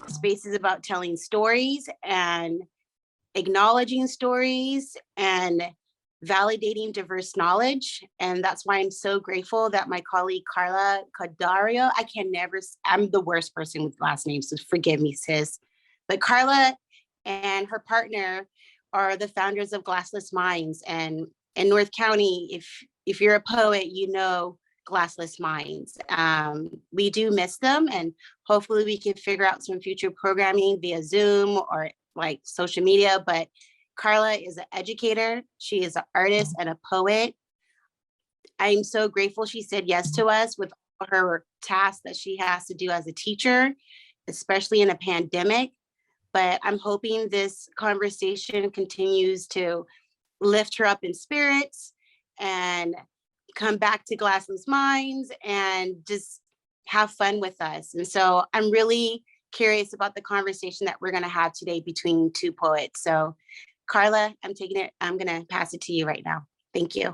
Space is about telling stories and acknowledging stories and validating diverse knowledge. And that's why I'm so grateful that my colleague Karla Cordero, I'm the worst person with last names, so forgive me, sis. But Karla and her partner are the founders of Glassless Minds. And in North County, if you're a poet, you know Glassless Minds. We do miss them, and hopefully we can figure out some future programming via Zoom or like social media. But Karla is an educator. She is an artist and a poet. I'm so grateful she said yes to us with all her tasks that she has to do as a teacher, especially in a pandemic. But I'm hoping this conversation continues to lift her up in spirits and come back to Glassless Minds and just have fun with us. And so I'm really curious about the conversation that we're going to have today between two poets. So Karla, I'm going to pass it to you right now. Thank you.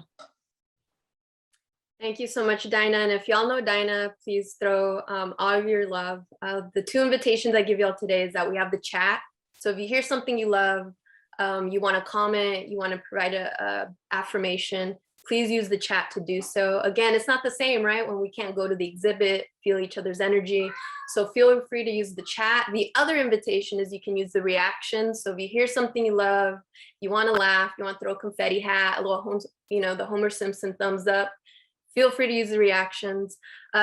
Thank you so much, Dinah. And if y'all know Dinah, please throw all of your love. The two invitations I give y'all today is that we have the chat. So if you hear something you love, you want to comment, you want to provide a affirmation, please use the chat to do so. Again, it's not the same, right? When we can't go to the exhibit, feel each other's energy. So feel free to use the chat. The other invitation is you can use the reaction. So if you hear something you love, you want to laugh, you want to throw a confetti hat, a little, the Homer Simpson thumbs up, feel free to use the reactions.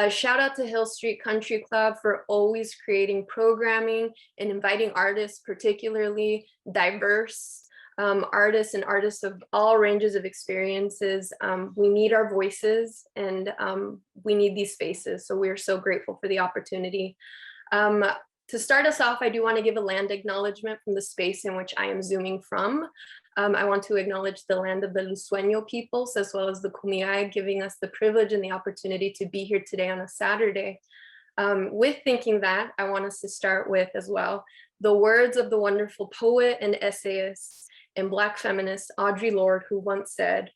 Shout out to Hill Street Country Club for always creating programming and inviting artists, particularly diverse artists and artists of all ranges of experiences. We need our voices and we need these spaces. So we're so grateful for the opportunity. To start us off, I do want to give a land acknowledgement from the space in which I am zooming from. I want to acknowledge the land of the Lusueño peoples, as well as the Kumeyaay, giving us the privilege and the opportunity to be here today on a Saturday. With thinking that, I want us to start with as well, the words of the wonderful poet and essayist and Black feminist Audre Lorde, who once said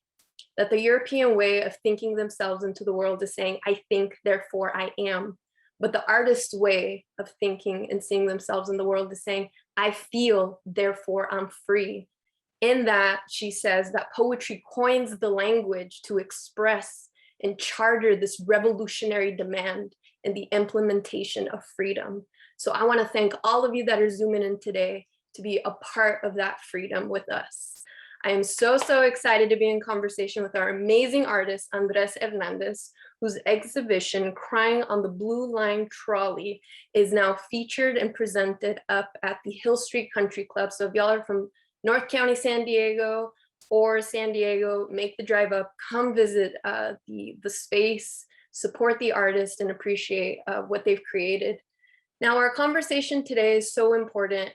that the European way of thinking themselves into the world is saying, I think, therefore I am. But the artist's way of thinking and seeing themselves in the world is saying, I feel, therefore I'm free. In that, she says that poetry coins the language to express and charter this revolutionary demand in the implementation of freedom. So I want to thank all of you that are zooming in today to be a part of that freedom with us. I am so excited to be in conversation with our amazing artist, Andrés Hernandez, whose exhibition, Crying on the Blue Line Trolley, is now featured and presented up at the Hill Street Country Club. So if y'all are from North County, San Diego, or San Diego, make the drive up, come visit the space, support the artist, and appreciate what they've created. Now, our conversation today is so important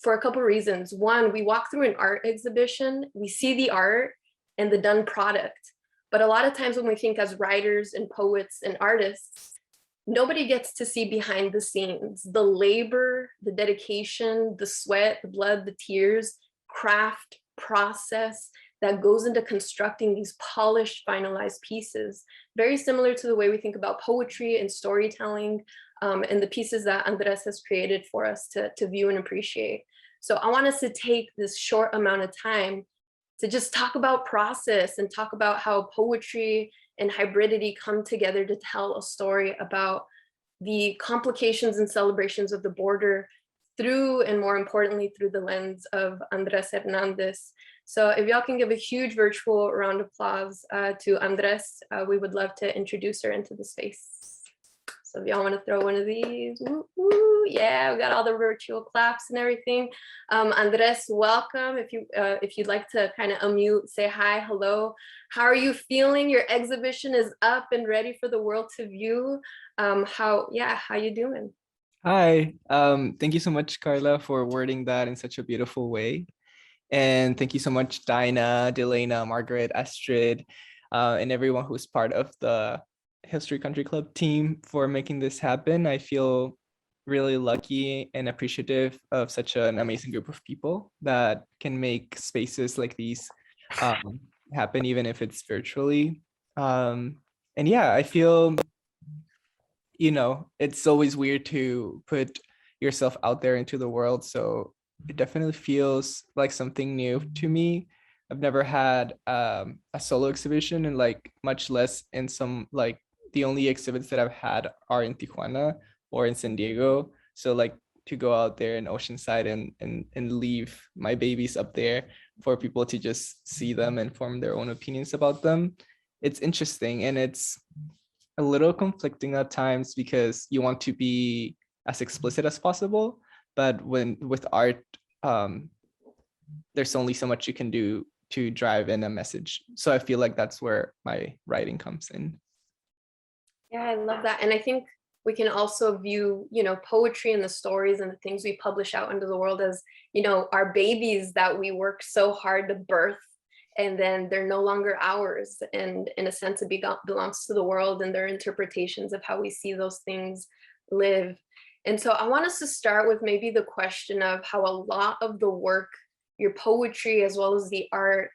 for a couple of reasons. One, we walk through an art exhibition, we see the art and the done product. But a lot of times when we think as writers and poets and artists, nobody gets to see behind the scenes, the labor, the dedication, the sweat, the blood, the tears, craft, process that goes into constructing these polished, finalized pieces. Very similar to the way we think about poetry and storytelling and the pieces that Andrés has created for us to view and appreciate. So I want us to take this short amount of time to just talk about process and talk about how poetry and hybridity come together to tell a story about the complications and celebrations of the border through, and more importantly, through the lens of Andrés Hernandez. So if y'all can give a huge virtual round of applause to Andrés, we would love to introduce her into the space. So if y'all want to throw one of these, woo, woo, yeah, we got all the virtual claps and everything. Andrés, welcome. If you'd like to kind of unmute, say hi, hello. How are you feeling? Your exhibition is up and ready for the world to view. How you doing? Hi, thank you so much, Karla, for wording that in such a beautiful way. And thank you so much, Dinah, Delana, Margaret, Astrid, and everyone who's part of the Hill Street Country Club team for making this happen. I feel really lucky and appreciative of such an amazing group of people that can make spaces like these happen, even if it's virtually. And yeah, I feel, you know, it's always weird to put yourself out there into the world. So it definitely feels like something new to me. I've never had a solo exhibition, and like much less in some, like the only exhibits that I've had are in Tijuana or in San Diego. So like to go out there in Oceanside and leave my babies up there for people to just see them and form their own opinions about them. It's interesting, and it's a little conflicting at times because you want to be as explicit as possible, but when with art, there's only so much you can do to drive in a message. So I feel like that's where my writing comes in. Yeah, I love that. And I think we can also view, you know, poetry and the stories and the things we publish out into the world as, you know, our babies that we work so hard to birth, and then they're no longer ours. And in a sense, it belongs to the world and their interpretations of how we see those things live. And so I want us to start with maybe the question of how a lot of the work, your poetry as well as the art,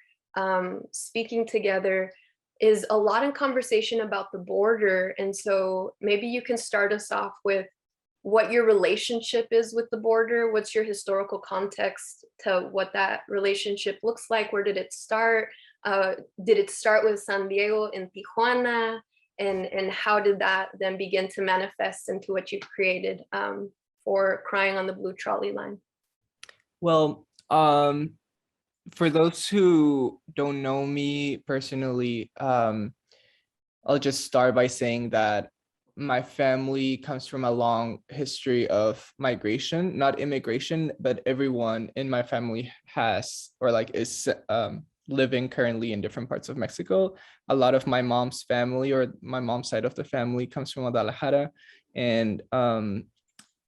speaking together, is a lot in conversation about the border. And so maybe you can start us off with what your relationship is with the border. What's your historical context to what that relationship looks like? Where did it start? Did it start with San Diego and Tijuana? And how did that then begin to manifest into what you've created for Crying on the Blue Trolley Line? Well, for those who don't know me personally, I'll just start by saying that my family comes from a long history of migration, not immigration, but everyone in my family has, or like is living currently in different parts of Mexico. A lot of my mom's family, or my mom's side of the family, comes from Guadalajara, and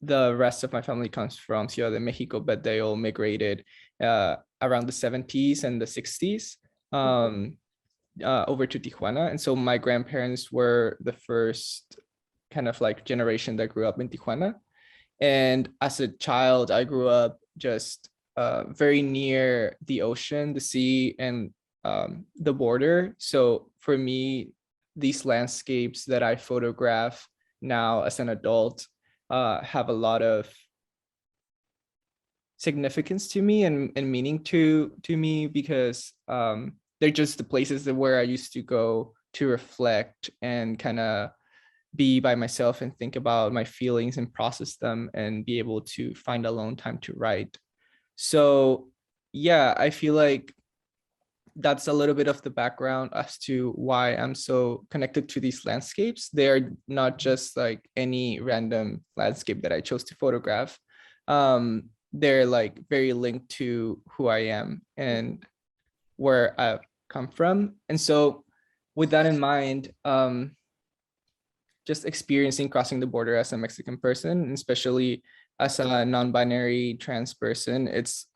the rest of my family comes from Ciudad de Mexico, but they all migrated around the 70s and the 60s over to Tijuana. And so my grandparents were the first kind of like generation that grew up in Tijuana. And as a child, I grew up just very near the ocean, the sea, and the border. So for me, these landscapes that I photograph now as an adult have a lot of significance to me and meaning to me, because they're just the places that where I used to go to reflect and kind of be by myself and think about my feelings and process them and be able to find alone time to write. So yeah, I feel like that's a little bit of the background as to why I'm so connected to these landscapes. They're not just like any random landscape that I chose to photograph. They're like very linked to who I am and where I've come from. And so with that in mind, just experiencing crossing the border as a Mexican person, especially as a non-binary trans person, it's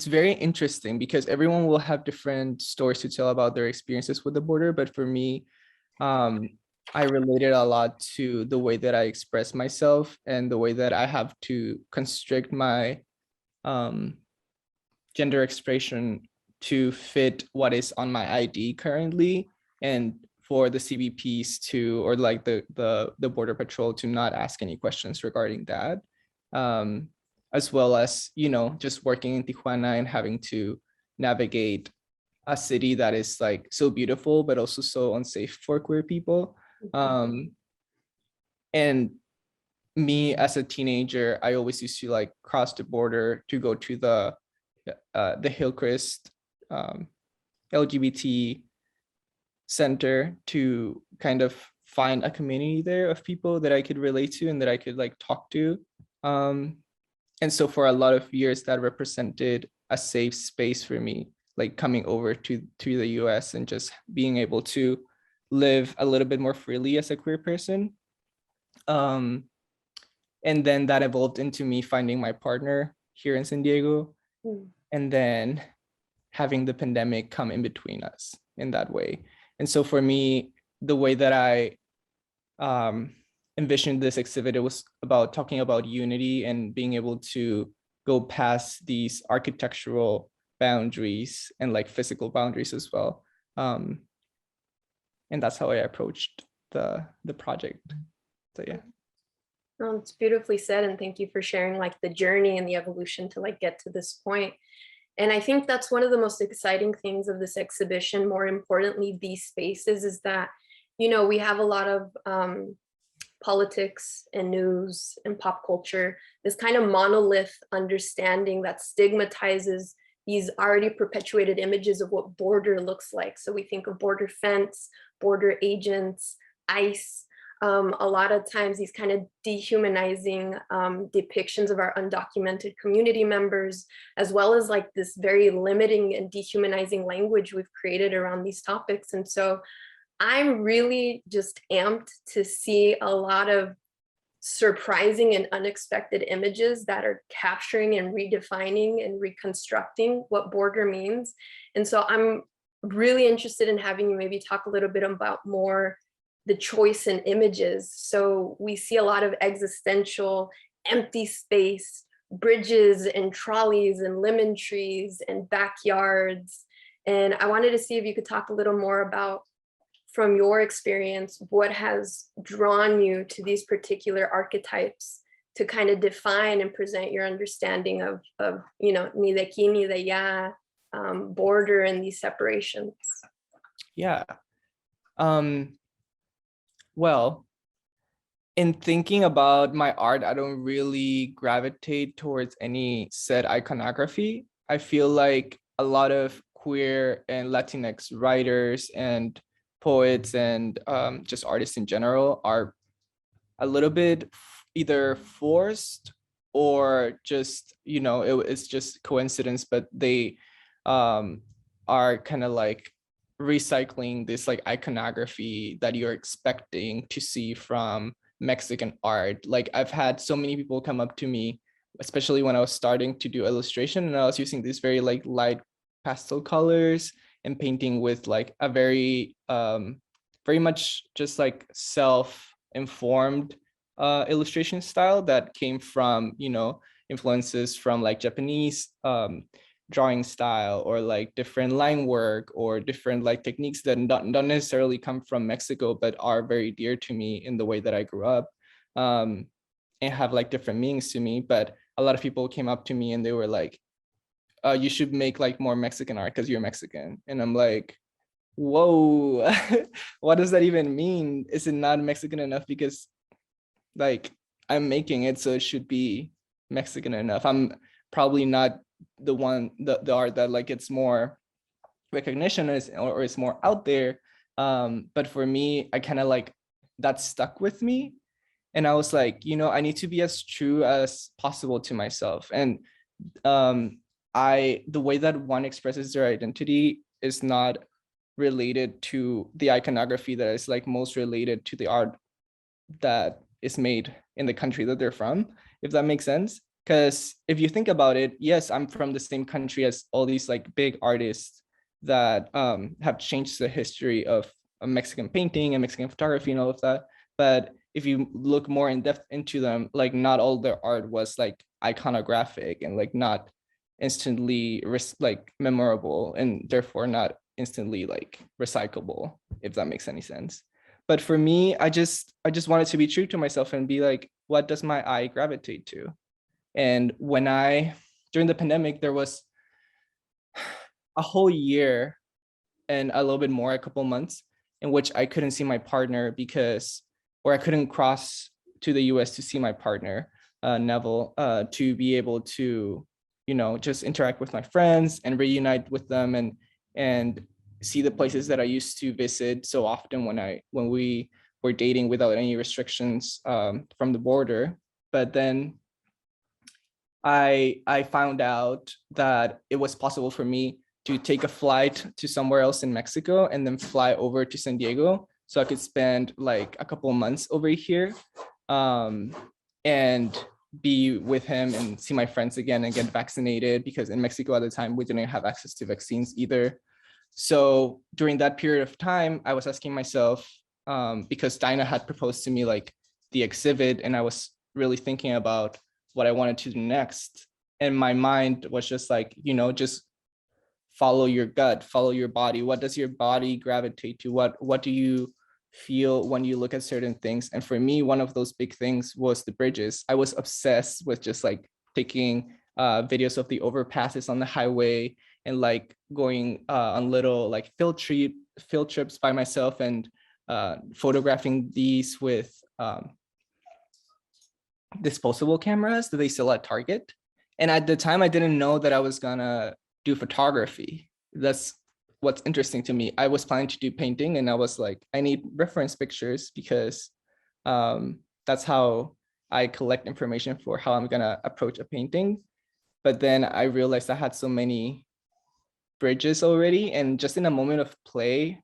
very interesting because everyone will have different stories to tell about their experiences with the border. But for me, I related a lot to the way that I express myself and the way that I have to constrict my gender expression to fit what is on my ID currently, and for the CBPs to, or like the Border Patrol to not ask any questions regarding that. As well as, you know, just working in Tijuana and having to navigate a city that is like so beautiful, but also so unsafe for queer people. And me as a teenager, I always used to like cross the border to go to the Hillcrest LGBT center to kind of find a community there of people that I could relate to and that I could like talk to. And so for a lot of years that represented a safe space for me, like coming over to the US and just being able to live a little bit more freely as a queer person. And then that evolved into me finding my partner here in San Diego, and then having the pandemic come in between us in that way. And so for me, the way that I envisioned this exhibit, it was about talking about unity and being able to go past these architectural boundaries and like physical boundaries as well. And that's how I approached the project. So yeah. Oh, it's beautifully said, and thank you for sharing like the journey and the evolution to like get to this point. And I think that's one of the most exciting things of this exhibition, more importantly, these spaces, is that, you know, we have a lot of politics and news and pop culture, this kind of monolith understanding that stigmatizes these already perpetuated images of what border looks like. So we think of border fence, border agents, ICE. A lot of times these kind of dehumanizing depictions of our undocumented community members, as well as like this very limiting and dehumanizing language we've created around these topics. And so I'm really just amped to see a lot of surprising and unexpected images that are capturing and redefining and reconstructing what border means. And so I'm really interested in having you maybe talk a little bit about more the choice in images. So we see a lot of existential, empty space, bridges and trolleys and lemon trees and backyards. And I wanted to see if you could talk a little more about, from your experience, what has drawn you to these particular archetypes to kind of define and present your understanding of you know, ni de aquí ni de allá, border and these separations. Yeah. Well, in thinking about my art, I don't really gravitate towards any set iconography. I feel like a lot of queer and Latinx writers and poets and just artists in general are a little bit either forced or just, you know, it's just coincidence, but they are kind of like recycling this like iconography that you're expecting to see from Mexican art. Like I've had so many people come up to me, especially when I was starting to do illustration, and I was using these very like light pastel colors and painting with like a very much just like self-informed illustration style that came from, you know, influences from like Japanese drawing style, or like different line work, or different like techniques that don't necessarily come from Mexico, but are very dear to me in the way that I grew up, and have like different meanings to me. But a lot of people came up to me and they were like, you should make like more Mexican art because you're Mexican. And I'm like, whoa, what does that even mean? Is it not Mexican enough because like I'm making it, so it should be Mexican enough? I'm probably not the art that like gets more recognition or is more out there. But for me, I kind of like that stuck with me. And I was like, you know, I need to be as true as possible to myself. And the way that one expresses their identity is not related to the iconography that is like most related to the art that is made in the country that they're from, if that makes sense. Because if you think about it, yes, I'm from the same country as all these like big artists that have changed the history of Mexican painting and Mexican photography and all of that. But if you look more in depth into them, like not all their art was like iconographic and like not instantly like memorable, and therefore not instantly like recyclable, if that makes any sense. But for me, I just wanted to be true to myself and be like, what does my eye gravitate to? And during the pandemic, there was a whole year and a little bit more, a couple months, in which I couldn't see my partner or I couldn't cross to the US to see my partner, Neville, to be able to, you know, just interact with my friends and reunite with them and see the places that I used to visit so often when we were dating without any restrictions from the border. But then I found out that it was possible for me to take a flight to somewhere else in Mexico and then fly over to San Diego, so I could spend like a couple of months over here and be with him and see my friends again and get vaccinated, because in Mexico at the time we didn't have access to vaccines either. So during that period of time, I was asking myself, because Dinah had proposed to me like the exhibit, and I was really thinking about what I wanted to do next. And my mind was just like, you know, just follow your gut, follow your body. What does your body gravitate to? What do you feel when you look at certain things? And for me, one of those big things was the bridges. I was obsessed with just like taking videos of the overpasses on the highway and like going on little like field trips by myself and photographing these with disposable cameras that they sell at Target. And at the time, I didn't know that I was gonna do photography. That's what's interesting to me. I was planning to do painting, and I was like, I need reference pictures because that's how I collect information for how I'm gonna approach a painting. But then I realized I had so many bridges already, and just in a moment of play,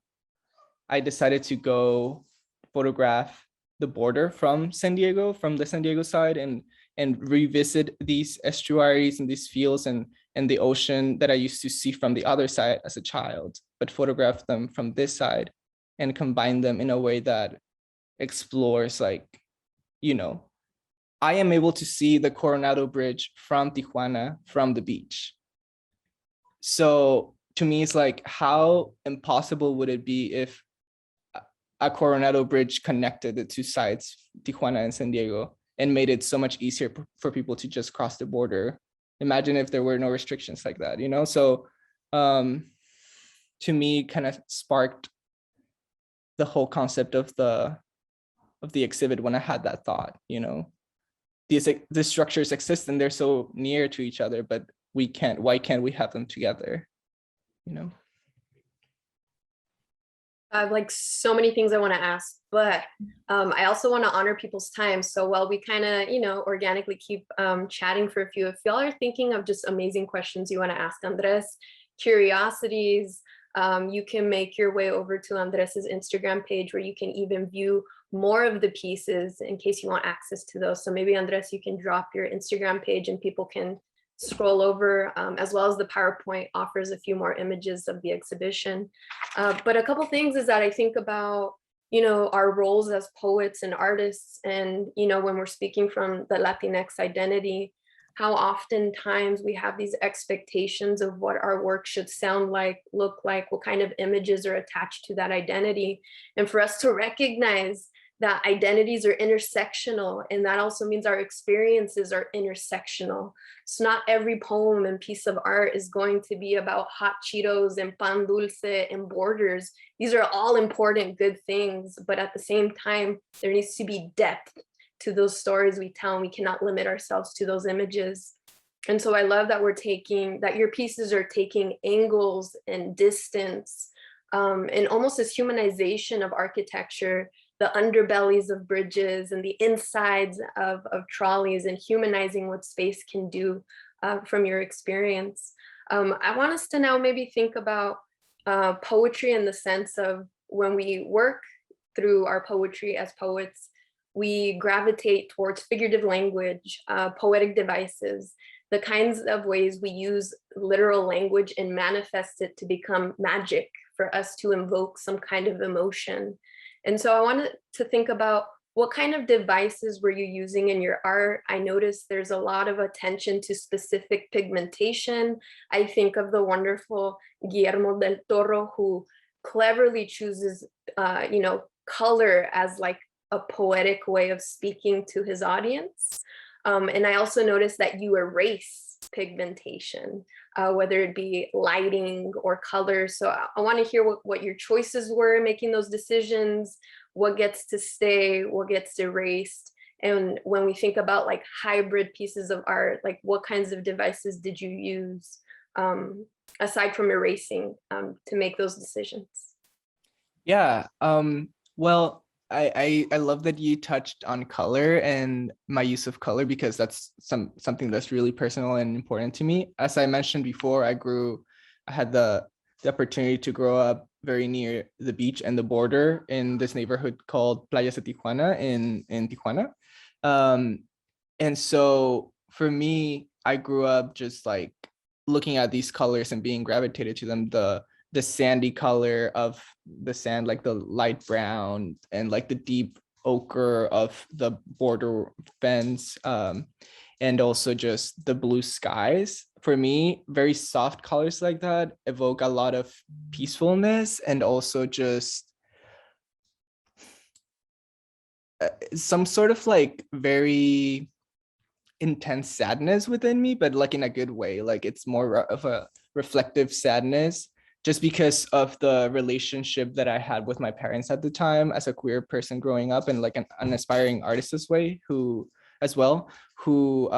I decided to go photograph the border from San Diego, from the San Diego side, and revisit these estuaries and these fields and the ocean that I used to see from the other side as a child, but photograph them from this side and combine them in a way that explores, like, you know, I am able to see the Coronado Bridge from Tijuana, from the beach. So to me, it's like, how impossible would it be if a Coronado Bridge connected the two sides, Tijuana and San Diego, and made it so much easier for people to just cross the border? Imagine if there were no restrictions like that, you know? So to me, kind of sparked the whole concept of the exhibit when I had that thought, you know? These structures exist and they're so near to each other, but why can't we have them together, you know? I have like so many things I want to ask, but I also want to honor people's time. So while we kind of, you know, organically keep chatting for a few, if y'all are thinking of just amazing questions you want to ask Andres, curiosities, you can make your way over to Andres's Instagram page where you can even view more of the pieces in case you want access to those. So maybe Andres, you can drop your Instagram page and people can scroll over, as well as the PowerPoint offers a few more images of the exhibition. But a couple things is that I think about, you know, our roles as poets and artists, and, you know, when we're speaking from the Latinx identity, how oftentimes we have these expectations of what our work should sound like, look like, what kind of images are attached to that identity. And for us to recognize that identities are intersectional, and that also means our experiences are intersectional. So not every poem and piece of art is going to be about hot Cheetos and pan dulce and borders. These are all important, good things, but at the same time, there needs to be depth to those stories we tell, and we cannot limit ourselves to those images. And so I love that that your pieces are taking angles and distance, and almost this humanization of architecture, the underbellies of bridges and the insides of trolleys, and humanizing what space can do from your experience. I want us to now maybe think about poetry in the sense of when we work through our poetry as poets, we gravitate towards figurative language, poetic devices, the kinds of ways we use literal language and manifest it to become magic for us to invoke some kind of emotion. And so I wanted to think about what kind of devices were you using in your art? I noticed there's a lot of attention to specific pigmentation. I think of the wonderful Guillermo del Toro, who cleverly chooses, you know, color as like a poetic way of speaking to his audience. And I also noticed that you erase pigmentation, whether it be lighting or color. So I want to hear what your choices were making those decisions, what gets to stay, what gets erased. And when we think about like hybrid pieces of art, like what kinds of devices did you use aside from erasing to make those decisions? Yeah, well, I love that you touched on color and my use of color, because that's something that's really personal and important to me. As I mentioned before, I had the opportunity to grow up very near the beach and the border in this neighborhood called Playas de Tijuana in Tijuana. And so for me, I grew up just like looking at these colors and being gravitated to them. The sandy color of the sand, like the light brown, and like the deep ochre of the border fence. and also just the blue skies. For me, very soft colors like that evoke a lot of peacefulness and also just some sort of like very intense sadness within me, but like in a good way. Like it's more of a reflective sadness just because of the relationship that I had with my parents at the time as a queer person growing up, and like an aspiring artist this way who who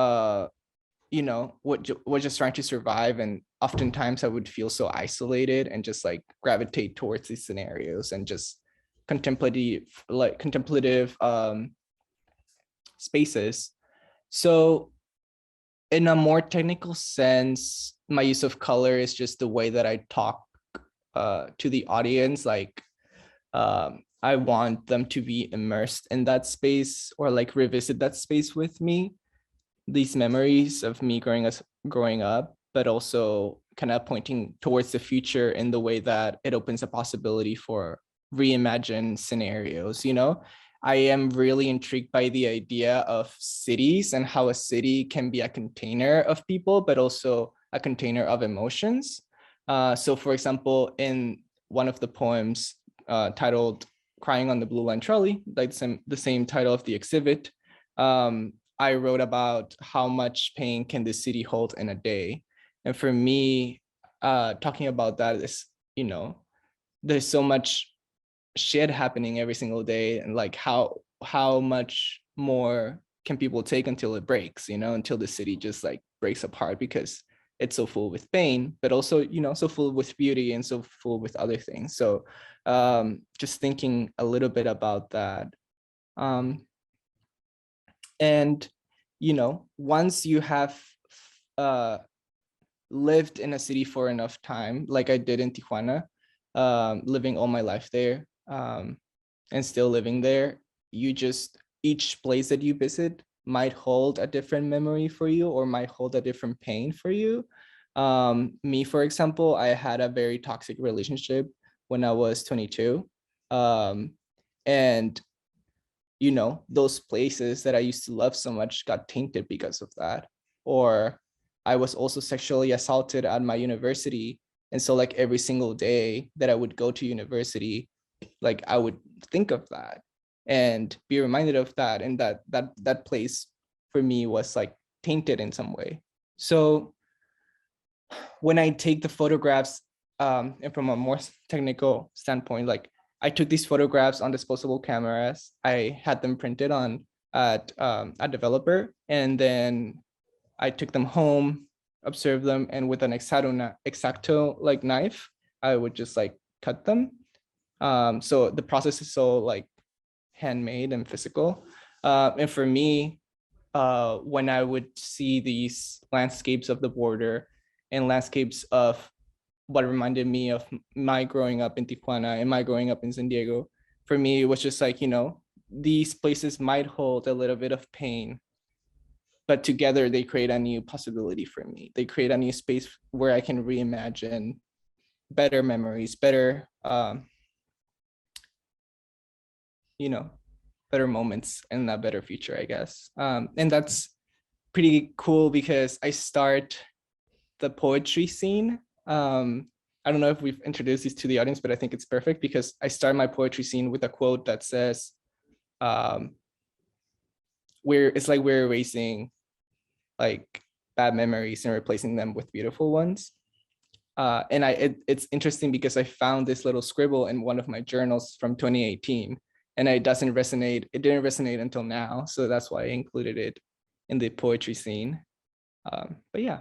you know, was just trying to survive. And oftentimes I would feel so isolated and just like gravitate towards these scenarios and just contemplative spaces. So in a more technical sense, my use of color is just the way that I talk to the audience. Like I want them to be immersed in that space or like revisit that space with me, these memories of me growing up, but also kind of pointing towards the future in the way that it opens a possibility for reimagined scenarios. You know, I am really intrigued by the idea of cities and how a city can be a container of people, but also a container of emotions. So for example, in one of the poems titled Crying on the Blue Line Trolley, like the same title of the exhibit, I wrote about how much pain can the city hold in a day. And for me, talking about that is, you know, there's so much shit happening every single day, and like how much more can people take until it breaks, you know, until the city just like breaks apart because it's so full with pain, but also, you know, so full with beauty and so full with other things. So just thinking a little bit about that. And, you know, once you have lived in a city for enough time, like I did in Tijuana, living all my life there, and still living there, you just, each place that you visit might hold a different memory for you or might hold a different pain for you. Me, for example, I had a very toxic relationship when I was 22. And you know, those places that I used to love so much got tainted because of that. Or I was also sexually assaulted at my university. And so like every single day that I would go to university, like I would think of that and be reminded of that. And that place for me was like tainted in some way. So when I take the photographs, and from a more technical standpoint, like I took these photographs on disposable cameras. I had them printed on at a developer, and then I took them home, observed them, and with an exacto like knife, I would just like cut them. So the process is so like handmade and physical. And for me, when I would see these landscapes of the border and landscapes of what reminded me of my growing up in Tijuana and my growing up in San Diego, for me, it was just like, you know, these places might hold a little bit of pain, but together they create a new possibility for me. They create a new space where I can reimagine better memories, better, you know, better moments and a better future, I guess. And that's pretty cool because I start the poetry scene. I don't know if we've introduced these to the audience, but I think it's perfect because I start my poetry scene with a quote that says, it's like we're erasing like bad memories and replacing them with beautiful ones. And it's interesting because I found this little scribble in one of my journals from 2018, and it didn't resonate until now. So that's why I included it in the poetry scene. But yeah,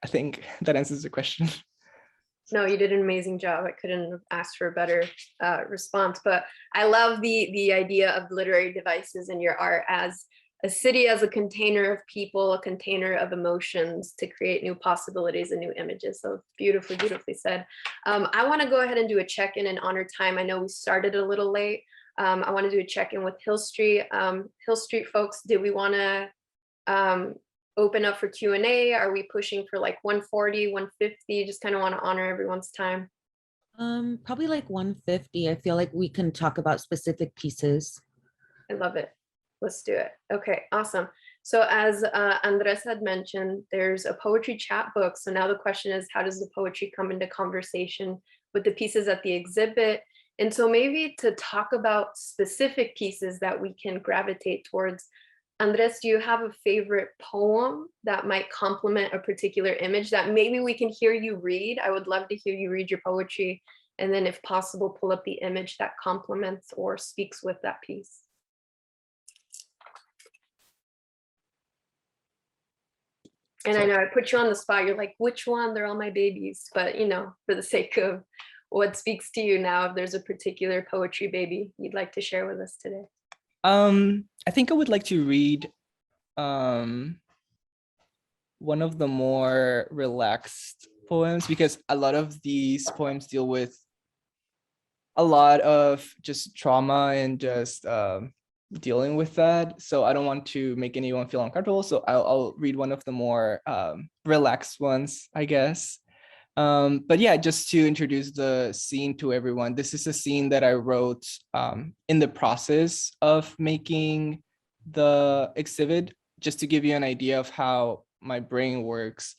I think that answers the question. No, you did an amazing job. I couldn't have asked for a better response, but I love the idea of literary devices in your art as a city as a container of people, a container of emotions to create new possibilities and new images. So beautifully, beautifully said. I want to go ahead and do a check-in and honor time. I know we started a little late. I want to do a check-in with Hill Street. Hill Street folks, did we want to open up for Q&A? Are we pushing for like 140, 150? Just kind of want to honor everyone's time. Probably like 150. I feel like we can talk about specific pieces. I love it. Let's do it. Okay, awesome. So as Andres had mentioned, there's a poetry chat book. So now the question is, how does the poetry come into conversation with the pieces at the exhibit? And so maybe to talk about specific pieces that we can gravitate towards, Andres, do you have a favorite poem that might complement a particular image that maybe we can hear you read? I would love to hear you read your poetry. And then if possible, pull up the image that complements or speaks with that piece. And I know I put you on the spot. You're like, which one? They're all my babies. But, you know, for the sake of what speaks to you now, if there's a particular poetry baby you'd like to share with us today. I think I would like to read one of the more relaxed poems, because a lot of these poems deal with a lot of just trauma and just dealing with that. So I don't want to make anyone feel uncomfortable. So I'll read one of the more relaxed ones, I guess. But yeah, just to introduce the scene to everyone, this is a scene that I wrote in the process of making the exhibit, just to give you an idea of how my brain works.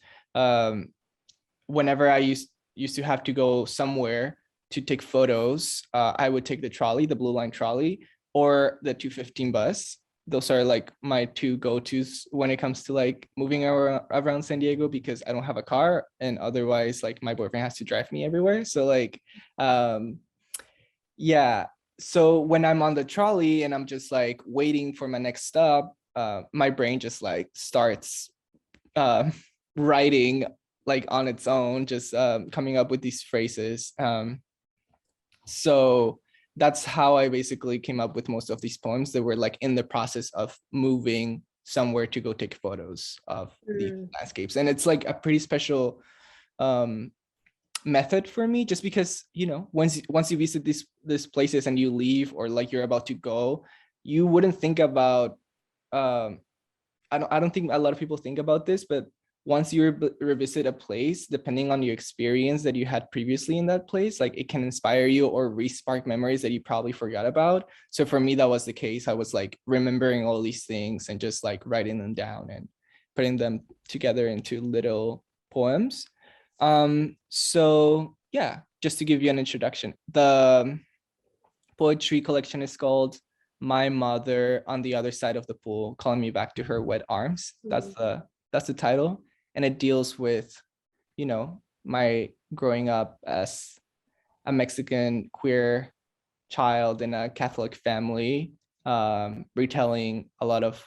Whenever I used to have to go somewhere to take photos, I would take the trolley, the Blue Line trolley, or the 215 bus. Those are like my two go-tos when it comes to like moving around San Diego, because I don't have a car, and otherwise like my boyfriend has to drive me everywhere. So like, yeah. So when I'm on the trolley and I'm just like waiting for my next stop, my brain just like starts writing like on its own, just coming up with these phrases. So that's how I basically came up with most of these poems that were like in the process of moving somewhere to go take photos of the landscapes. And it's like a pretty special method for me, just because, you know, once you visit these places and you leave, or like you're about to go, you wouldn't think about, I don't think a lot of people think about this, but once you revisit a place, depending on your experience that you had previously in that place, like it can inspire you or re-spark memories that you probably forgot about. So for me, that was the case. I was like remembering all these things and just like writing them down and putting them together into little poems. So yeah, just to give you an introduction, the poetry collection is called My Mother on the Other Side of the Pool, Calling Me Back to Her Wet Arms. That's the title. And it deals with, you know, my growing up as a Mexican queer child in a Catholic family, retelling a lot of,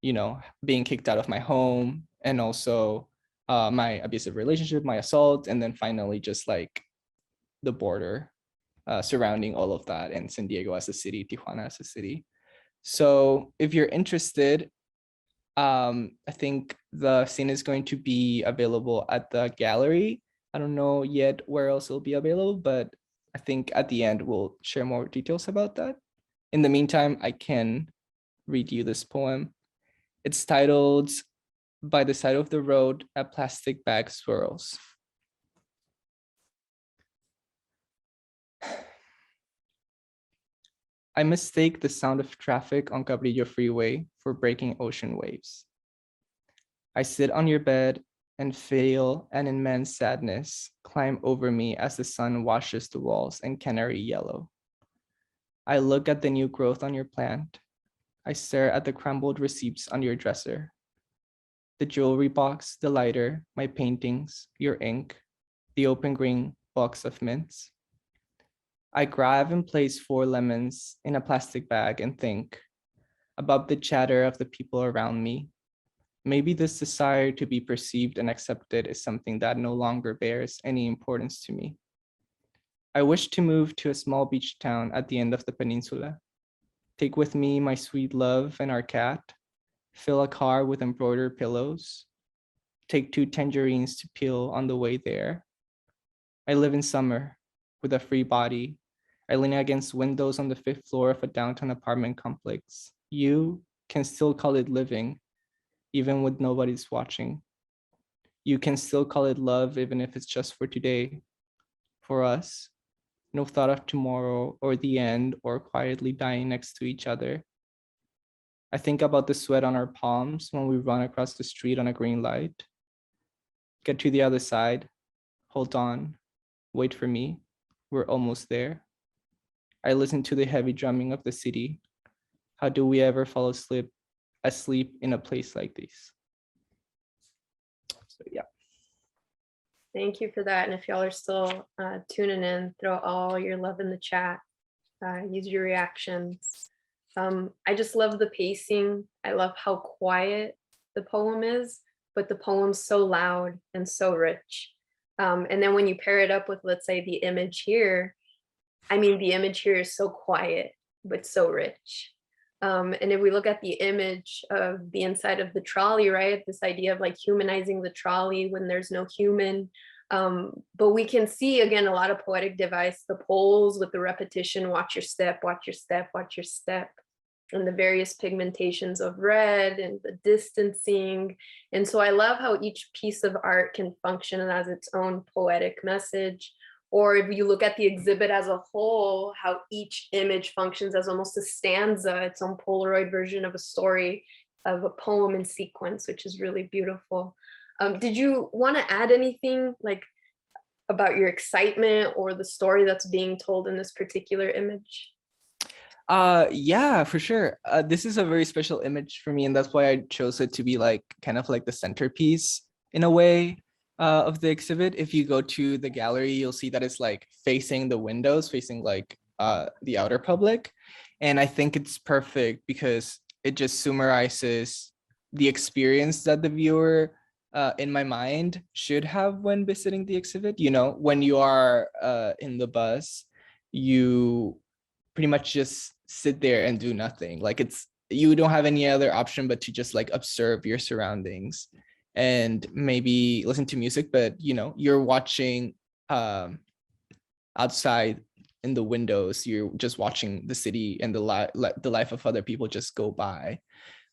you know, being kicked out of my home, and also my abusive relationship, my assault, and then finally just like the border surrounding all of that, and San Diego as a city, Tijuana as a city. So if you're interested, I think the scene is going to be available at the gallery. I don't know yet where else it'll be available, but I think at the end we'll share more details about that. In the meantime, I can read you this poem. It's titled By the Side of the Road, a Plastic Bag Swirls. I mistake the sound of traffic on Cabrillo Freeway for breaking ocean waves. I sit on your bed and fail, and in man's sadness, climb over me as the sun washes the walls in canary yellow. I look at the new growth on your plant. I stare at the crumbled receipts on your dresser. The jewelry box, the lighter, my paintings, your ink, the open green box of mints. I grab and place 4 lemons in a plastic bag and think about the chatter of the people around me. Maybe this desire to be perceived and accepted is something that no longer bears any importance to me. I wish to move to a small beach town at the end of the peninsula. Take with me my sweet love and our cat. Fill a car with embroidered pillows. Take 2 tangerines to peel on the way there. I live in summer with a free body. I lean against windows on the 5th floor of a downtown apartment complex. You can still call it living, even when nobody's watching. You can still call it love, even if it's just for today. For us, no thought of tomorrow or the end or quietly dying next to each other. I think about the sweat on our palms when we run across the street on a green light. Get to the other side, hold on, wait for me, we're almost there. I listen to the heavy drumming of the city. How do we ever fall asleep in a place like this? So yeah. Thank you for that. And if y'all are still tuning in, throw all your love in the chat. Use your reactions. I just love the pacing. I love how quiet the poem is, but the poem's so loud and so rich. And then when you pair it up with, let's say, the image here, I mean, the image here is so quiet, but so rich. And if we look at the image of the inside of the trolley, right, this idea of like humanizing the trolley when there's no human, but we can see, again, a lot of poetic device, the poles with the repetition, watch your step, watch your step, watch your step, and the various pigmentations of red and the distancing. And so I love how each piece of art can function as its own poetic message. Or if you look at the exhibit as a whole, how each image functions as almost a stanza, its own Polaroid version of a story, of a poem in sequence, which is really beautiful. Did you want to add anything like about your excitement or the story that's being told in this particular image? Yeah, for sure. This is a very special image for me, and that's why I chose it to be like kind of like the centerpiece in a way of the exhibit. If you go to the gallery, you'll see that it's like facing the windows, facing like the outer public. And I think it's perfect because it just summarizes the experience that the viewer in my mind should have when visiting the exhibit. You know, when you are in the bus, you pretty much just sit there and do nothing. Like you don't have any other option but to just like observe your surroundings and maybe listen to music, but you know, you're watching outside in the windows, you're just watching the city and the life of other people just go by.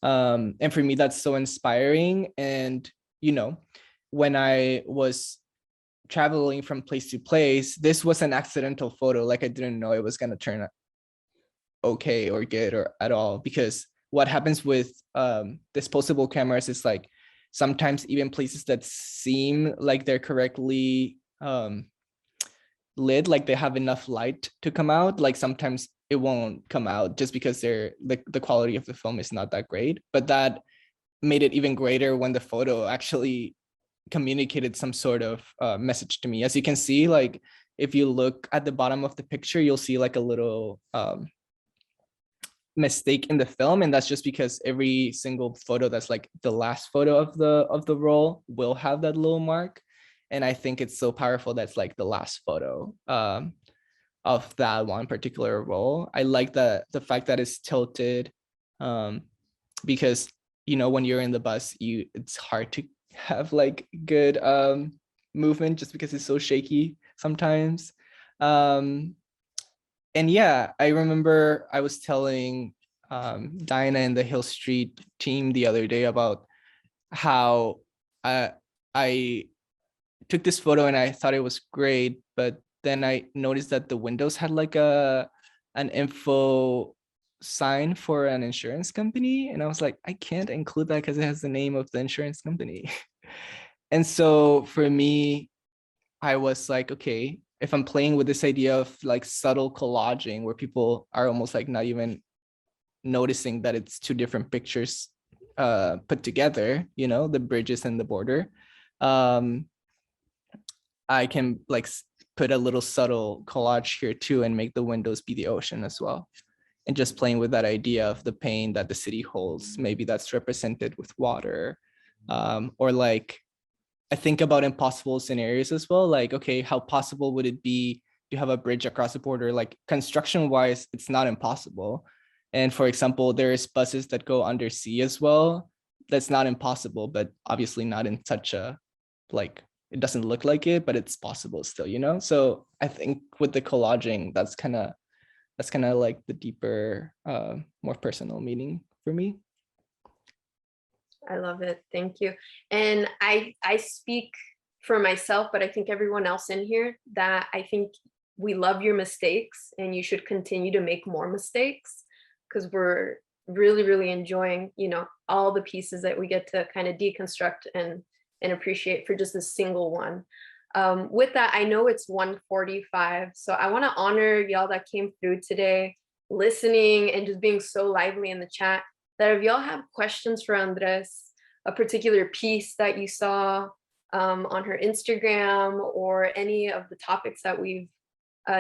And for me, that's so inspiring. And you know, when I was traveling from place to place, this was an accidental photo. Like I didn't know it was going to turn out okay or good or at all, because what happens with disposable cameras is like sometimes even places that seem like they're correctly lit, like they have enough light to come out, like sometimes it won't come out just because the quality of the film is not that great. But that made it even greater when the photo actually communicated some sort of message to me. As you can see, like if you look at the bottom of the picture, you'll see like a little mistake in the film, and that's just because every single photo that's like the last photo of the roll will have that little mark. And I think it's so powerful that's like the last photo of that one particular roll. I like the fact that it's tilted because you know, when you're in the bus, it's hard to have like good movement just because it's so shaky sometimes. And yeah, I remember I was telling Diana and the Hill Street team the other day about how I took this photo and I thought it was great, but then I noticed that the windows had like an info sign for an insurance company, and I was like, I can't include that because it has the name of the insurance company. And so for me, I was like, okay, if I'm playing with this idea of like subtle collaging where people are almost like not even noticing that it's two different pictures put together, you know, the bridges and the border, I can like put a little subtle collage here too and make the windows be the ocean as well. And just playing with that idea of the pain that the city holds, maybe that's represented with water, or like I think about impossible scenarios as well. Like, okay, how possible would it be to have a bridge across the border? Like construction wise, it's not impossible. And for example, there's buses that go undersea as well. That's not impossible, but obviously not in such a, like, it doesn't look like it, but it's possible still, you know? So I think with the collaging, that's kind of like the deeper, more personal meaning for me. I love it. Thank you. And I speak for myself, but I think everyone else in here, that I think we love your mistakes and you should continue to make more mistakes, because really, really enjoying, you know, all the pieces that we get to kind of deconstruct and appreciate for just a single one. With that, I know it's 1:45, so I want to honor y'all that came through today, listening and just being so lively in the chat, that if y'all have questions for Andres, a particular piece that you saw on her Instagram, or any of the topics that we've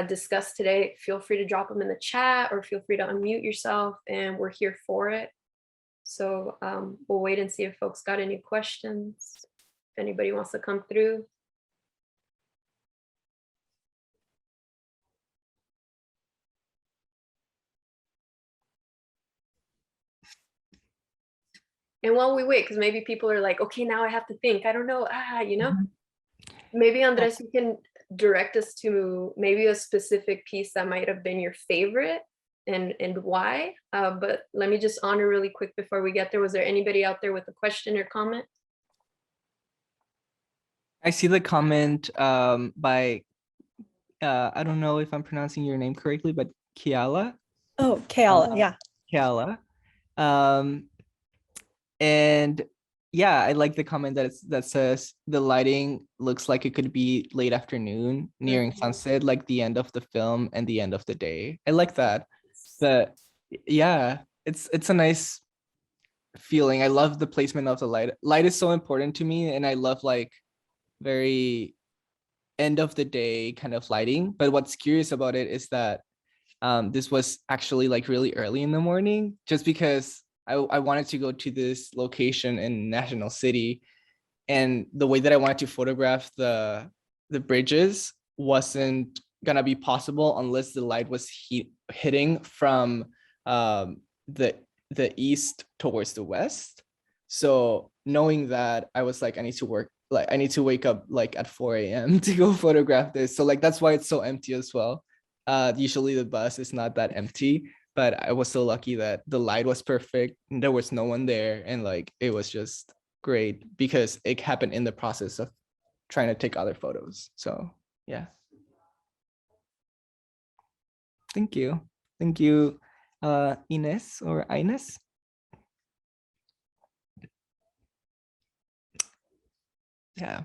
discussed today, feel free to drop them in the chat, or feel free to unmute yourself, and we're here for it. So we'll wait and see if folks got any questions. If anybody wants to come through. And while we wait, because maybe people are like, okay, now I have to think. I don't know. You know, maybe Andres, you can direct us to maybe a specific piece that might have been your favorite, and why. But let me just honor really quick before we get there. Was there anybody out there with a question or comment? I see the comment by, I don't know if I'm pronouncing your name correctly, but Kiala. Oh, Kayla, yeah. Kiala. And yeah, I like the comment that says the lighting looks like it could be late afternoon, nearing sunset, like the end of the film and the end of the day. I like that. But yeah, it's a nice feeling. I love the placement of the light. Light is so important to me, and I love like very end of the day kind of lighting. But what's curious about it is that this was actually like really early in the morning, just because I wanted to go to this location in National City, and the way that I wanted to photograph the bridges wasn't gonna be possible unless the light was hitting from the east towards the west. So knowing that, I was like, I need to wake up like at 4 a.m. to go photograph this. So like that's why it's so empty as well. Usually the bus is not that empty, but I was so lucky that the light was perfect and there was no one there, and like it was just great because it happened in the process of trying to take other photos. So yeah. Thank you. Thank you, Ines or Ines. Yeah.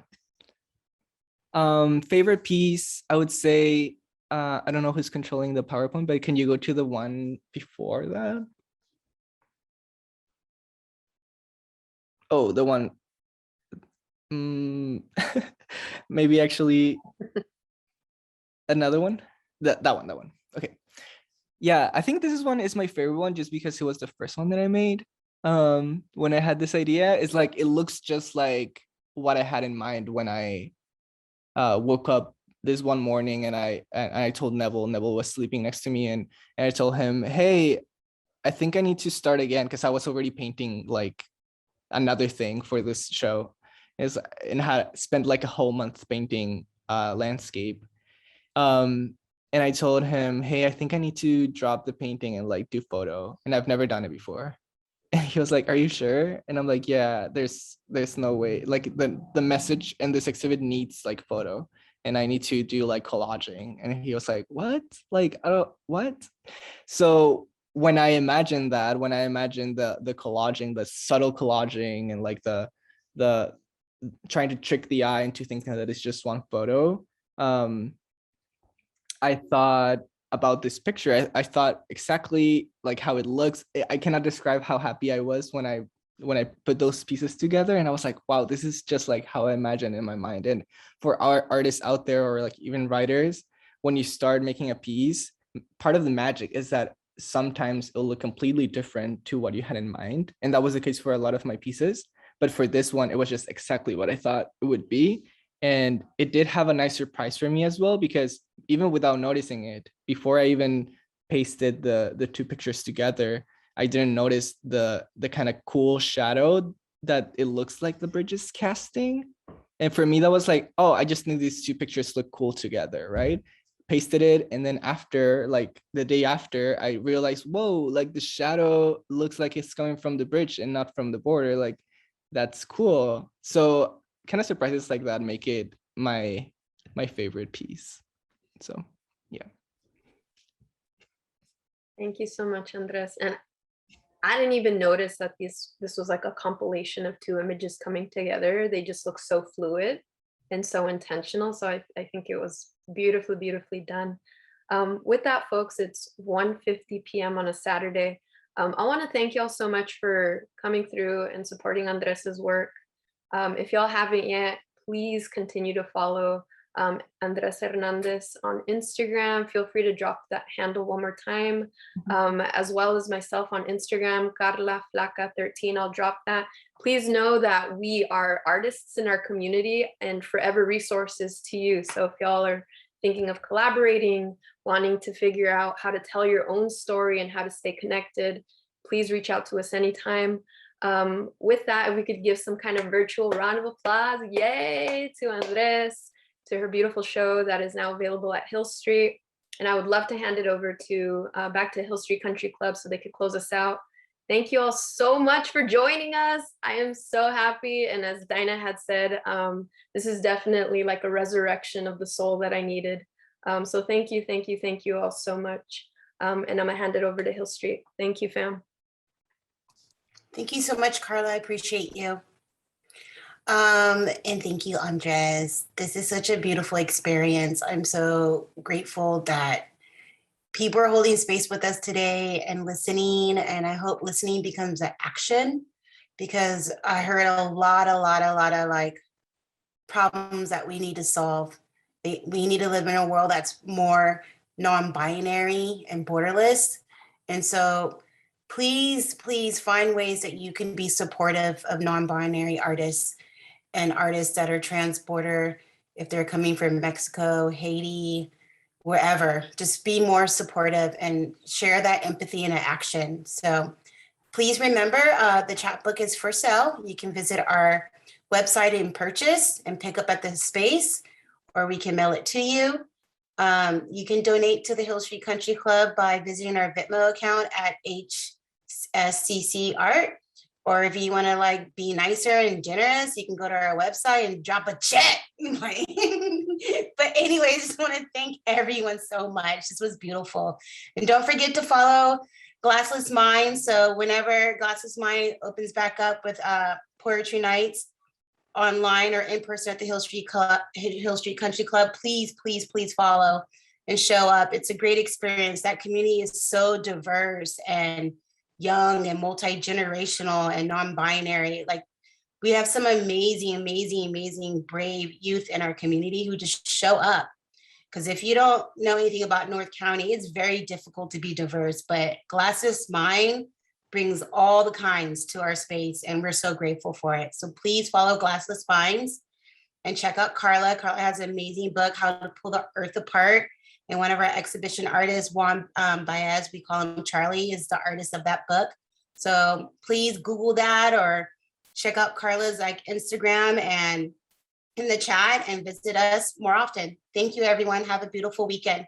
Favorite piece, I would say, I don't know who's controlling the PowerPoint, but can you go to the one before that? Oh, the one. Maybe actually another one. That one. Okay. Yeah, I think this one is my favorite one just because it was the first one that I made. When I had this idea, it's like it looks just like what I had in mind when I woke up this one morning, and I told Neville. Neville was sleeping next to me, and I told him, hey, I think I need to start again, because I was already painting like another thing for this show, and had spent like a whole month painting landscape. And I told him, hey, I think I need to drop the painting and like do photo, and I've never done it before. And he was like, are you sure? And I'm like, yeah, there's no way. Like the message in this exhibit needs like photo, and I need to do like collaging. And he was like, what? Like, I don't, what? So when I imagined that, when I imagined the collaging, the subtle collaging, and like the trying to trick the eye into thinking that it's just one photo, I thought about this picture. I thought exactly like how it looks. I cannot describe how happy I was when I put those pieces together, and I was like, wow, this is just like how I imagined in my mind. And for our artists out there, or like even writers, when you start making a piece, part of the magic is that sometimes it'll look completely different to what you had in mind. And that was the case for a lot of my pieces. But for this one, it was just exactly what I thought it would be. And it did have a nice surprise for me as well, because even without noticing it, before I even pasted the two pictures together, I didn't notice the kind of cool shadow that it looks like the bridge is casting. And for me, that was like, oh, I just think these two pictures look cool together, right? Pasted it, and then after, like the day after, I realized, whoa, like the shadow looks like it's coming from the bridge and not from the border. Like, that's cool. So kind of surprises like that make it my favorite piece. So yeah. Thank you so much, Andres. And I didn't even notice that this was like a compilation of two images coming together. They just look so fluid and so intentional. So I think it was beautifully, beautifully done. With that, folks, it's 1:50 p.m. on a Saturday. I want to thank y'all so much for coming through and supporting Andres's work. If y'all haven't yet, please continue to follow Andrés Hernandez on Instagram. Feel free to drop that handle one more time, as well as myself on Instagram, Karla Flaca 13. I'll drop that. Please know that we are artists in our community and forever resources to you. So if y'all are thinking of collaborating, wanting to figure out how to tell your own story and how to stay connected, please reach out to us anytime. With that, if we could give some kind of virtual round of applause, yay, to Andrés, to her beautiful show that is now available at Hill Street. And I would love to hand it over to back to Hill Street Country Club so they could close us out. Thank you all so much for joining us. I am so happy. And as Dinah had said, this is definitely like a resurrection of the soul that I needed. So thank you all so much. And I'm gonna hand it over to Hill Street. Thank you, fam. Thank you so much, Karla. I appreciate you. And thank you, Andres. This is such a beautiful experience. I'm so grateful that people are holding space with us today and listening. And I hope listening becomes an action, because I heard a lot of like problems that we need to solve. We need to live in a world that's more non-binary and borderless. And so please find ways that you can be supportive of non-binary artists and artists that are trans-border, if they're coming from Mexico, Haiti, wherever. Just be more supportive and share that empathy in action. So please remember, the chapbook is for sale. You can visit our website and purchase and pick up at the space, or we can mail it to you. You can donate to the Hill Street Country Club by visiting our Venmo account at HSCC Art. Or if you want to like be nicer and generous, you can go to our website and drop a check. But anyways, just want to thank everyone so much. This was beautiful. And don't forget to follow Glassless Mind. So whenever Glassless Mind opens back up with poetry nights online or in person at the Hill Street Country Club, please follow and show up. It's a great experience. That community is so diverse and young and multi-generational and non-binary. Like, we have some amazing, brave youth in our community who just show up. Because if you don't know anything about North County, it's very difficult to be diverse, but Glassless Mind brings all the kinds to our space, and we're so grateful for it. So please follow Glassless Minds and check out Karla. Karla has an amazing book, How to Pull the Earth Apart. And one of our exhibition artists, Juan Baez, we call him Charlie, is the artist of that book. So please Google that or check out Karla's like Instagram and in the chat and visit us more often. Thank you, everyone. Have a beautiful weekend.